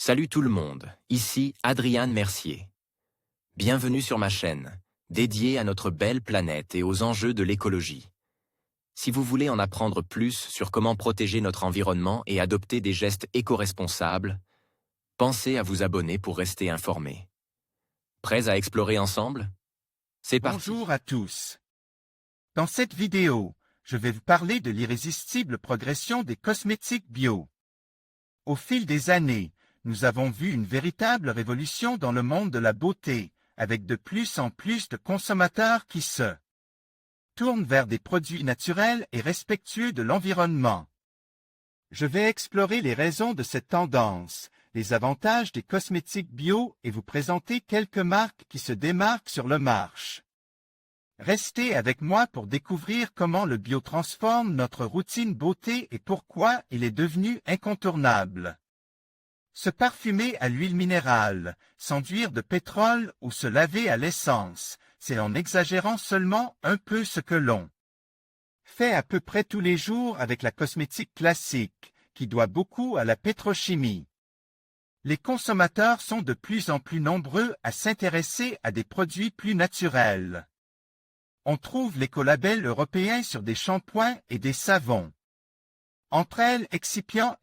Salut tout le monde, ici Adrian Mercier. Bienvenue sur ma chaîne, dédiée à notre belle planète et aux enjeux de l'écologie. Si vous voulez en apprendre plus sur comment protéger notre environnement et adopter des gestes éco-responsables, pensez à vous abonner pour rester informé. Prêts à explorer ensemble? C'est parti. Bonjour à tous. Dans cette vidéo, je vais vous parler de l'irrésistible progression des cosmétiques bio. Au fil des années, nous avons vu une véritable révolution dans le monde de la beauté, avec de plus en plus de consommateurs qui se tournent vers des produits naturels et respectueux de l'environnement. Je vais explorer les raisons de cette tendance, les avantages des cosmétiques bio et vous présenter quelques marques qui se démarquent sur le marché. Restez avec moi pour découvrir comment le bio transforme notre routine beauté et pourquoi il est devenu incontournable. Se parfumer à l'huile minérale, s'enduire de pétrole ou se laver à l'essence, c'est en exagérant seulement un peu ce que l'on fait à peu près tous les jours avec la cosmétique classique, qui doit beaucoup à la pétrochimie. Les consommateurs sont de plus en plus nombreux à s'intéresser à des produits plus naturels. On trouve l'écolabel européen sur des shampoings et des savons. Entre elles, excipient,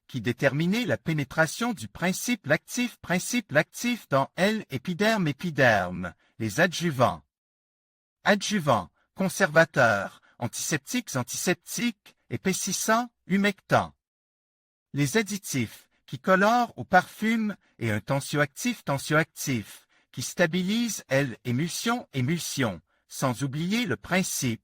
qui déterminait la pénétration du principe lactif dans l'épiderme, les adjuvants. Adjuvants, conservateurs, antiseptiques, épaississants, humectants. Les additifs, qui colorent ou parfument, et un tensioactif, qui stabilise émulsion, sans oublier le principe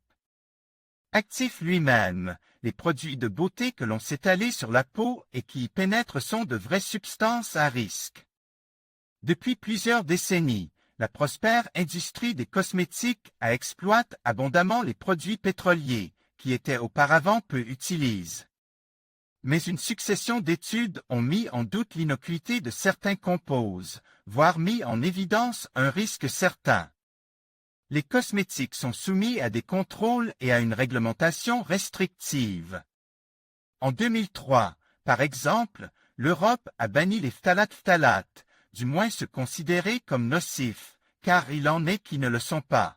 actif lui-même. Les produits de beauté que l'on s'étalait sur la peau et qui y pénètrent sont de vraies substances à risque. Depuis plusieurs décennies, la prospère industrie des cosmétiques exploite abondamment les produits pétroliers, qui étaient auparavant peu utilisés. Mais une succession d'études ont mis en doute l'innocuité de certains composés, voire mis en évidence un risque certain. Les cosmétiques sont soumis à des contrôles et à une réglementation restrictive. En 2003, par exemple, l'Europe a banni les phtalates, du moins ceux considérés comme nocifs, car il en est qui ne le sont pas.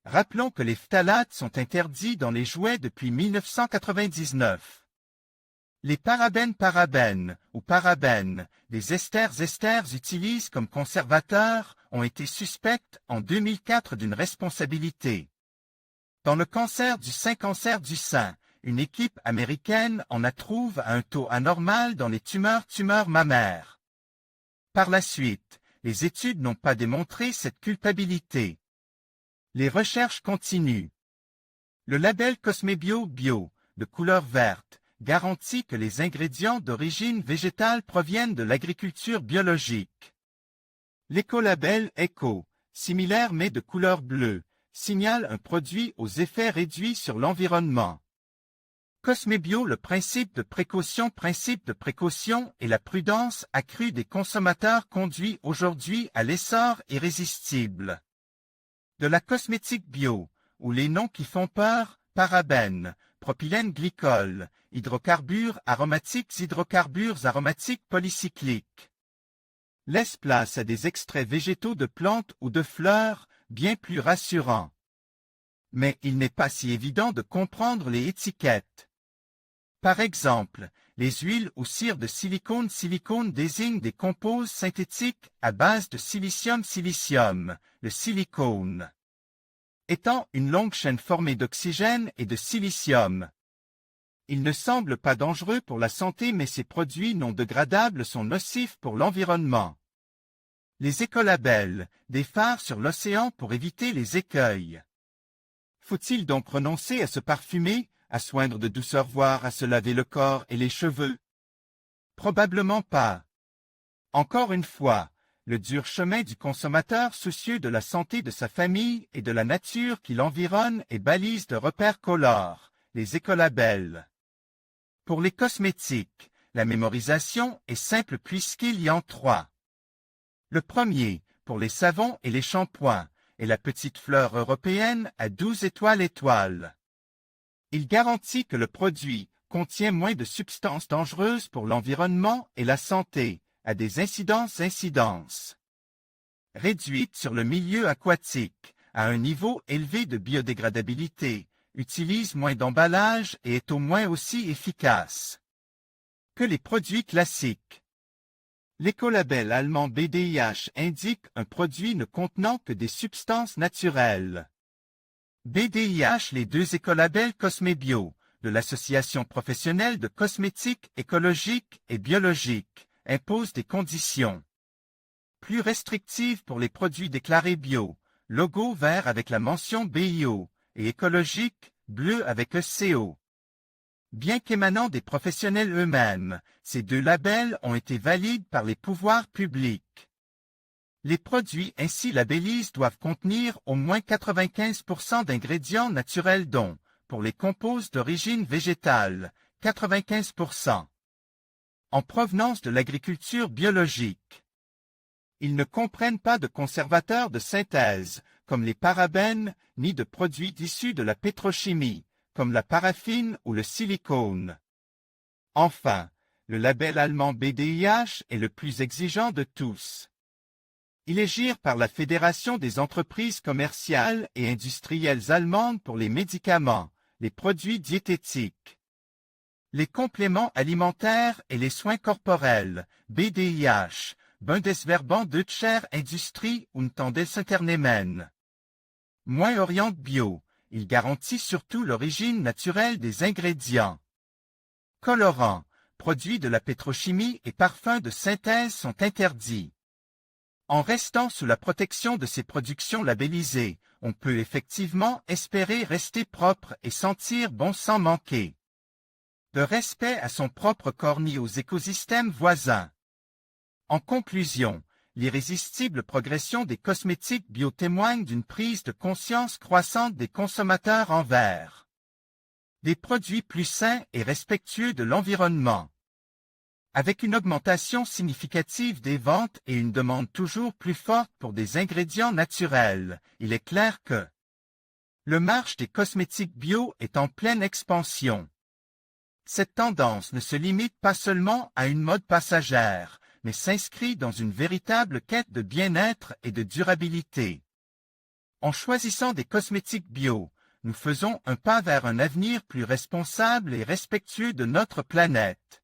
Rappelons que les phtalates sont interdits dans les jouets depuis 1999. Les parabènes ou parabènes, les esters utilisés comme conservateurs, ont été suspects en 2004 d'une responsabilité. Dans le cancer du sein, une équipe américaine en a trouvé à un taux anormal dans les tumeurs mammaires. Par la suite, les études n'ont pas démontré cette culpabilité. Les recherches continuent. Le label Cosmebio Bio, de couleur verte, garantit que les ingrédients d'origine végétale proviennent de l'agriculture biologique. L'écolabel Eco, similaire mais de couleur bleue, signale un produit aux effets réduits sur l'environnement. Cosmebio, le principe de précaution et la prudence accrue des consommateurs conduit aujourd'hui à l'essor irrésistible de la cosmétique bio, où les noms qui font peur, parabènes, propylène glycol, hydrocarbures aromatiques polycycliques, laissent place à des extraits végétaux de plantes ou de fleurs, bien plus rassurants. Mais il n'est pas si évident de comprendre les étiquettes. Par exemple, les huiles ou cires de silicone désignent des composés synthétiques à base de silicium, le silicone étant une longue chaîne formée d'oxygène et de silicium. Ils ne semblent pas dangereux pour la santé, mais ces produits non dégradables sont nocifs pour l'environnement. Les écolabels, des phares sur l'océan pour éviter les écueils. Faut-il donc renoncer à se parfumer, à soindre de douceur, voire à se laver le corps et les cheveux? Probablement pas. Encore une fois, le dur chemin du consommateur soucieux de la santé de sa famille et de la nature qui l'environne est balise de repères colores, les écolabels. Pour les cosmétiques, la mémorisation est simple puisqu'il y en 3. Le premier, pour les savons et les shampoings, est la petite fleur européenne à 12 étoiles. Il garantit que le produit contient moins de substances dangereuses pour l'environnement et la santé, a des incidences réduites sur le milieu aquatique, à un niveau élevé de biodégradabilité, utilise moins d'emballage et est au moins aussi efficace que les produits classiques. L'écolabel allemand BDIH indique un produit ne contenant que des substances naturelles. BDIH, les deux écolabels Cosmebio, de l'Association professionnelle de cosmétiques écologiques et biologiques, imposent des conditions plus restrictives pour les produits déclarés bio, logo vert avec la mention BIO, et écologique, bleu avec ECO. Bien qu'émanant des professionnels eux-mêmes, ces deux labels ont été valides par les pouvoirs publics. Les produits ainsi labellisés doivent contenir au moins 95% d'ingrédients naturels dont, pour les composts d'origine végétale, 95%. En provenance de l'agriculture biologique. Ils ne comprennent pas de conservateurs de synthèse, comme les parabènes, ni de produits issus de la pétrochimie, comme la paraffine ou le silicone. Enfin, le label allemand BDIH est le plus exigeant de tous. Il est géré par la Fédération des entreprises commerciales et industrielles allemandes pour les médicaments, les produits diététiques, les compléments alimentaires et les soins corporels, BDIH, Bundesverband Deutscher Industrie und Handelsunternehmen. Moins oriente bio, il garantit surtout l'origine naturelle des ingrédients. Colorants, produits de la pétrochimie et parfums de synthèse sont interdits. En restant sous la protection de ces productions labellisées, on peut effectivement espérer rester propre et sentir bon sans manquer de respect à son propre corps ni aux écosystèmes voisins. En conclusion, l'irrésistible progression des cosmétiques bio témoigne d'une prise de conscience croissante des consommateurs envers des produits plus sains et respectueux de l'environnement. Avec une augmentation significative des ventes et une demande toujours plus forte pour des ingrédients naturels, il est clair que le marché des cosmétiques bio est en pleine expansion. Cette tendance ne se limite pas seulement à une mode passagère, mais s'inscrit dans une véritable quête de bien-être et de durabilité. En choisissant des cosmétiques bio, nous faisons un pas vers un avenir plus responsable et respectueux de notre planète.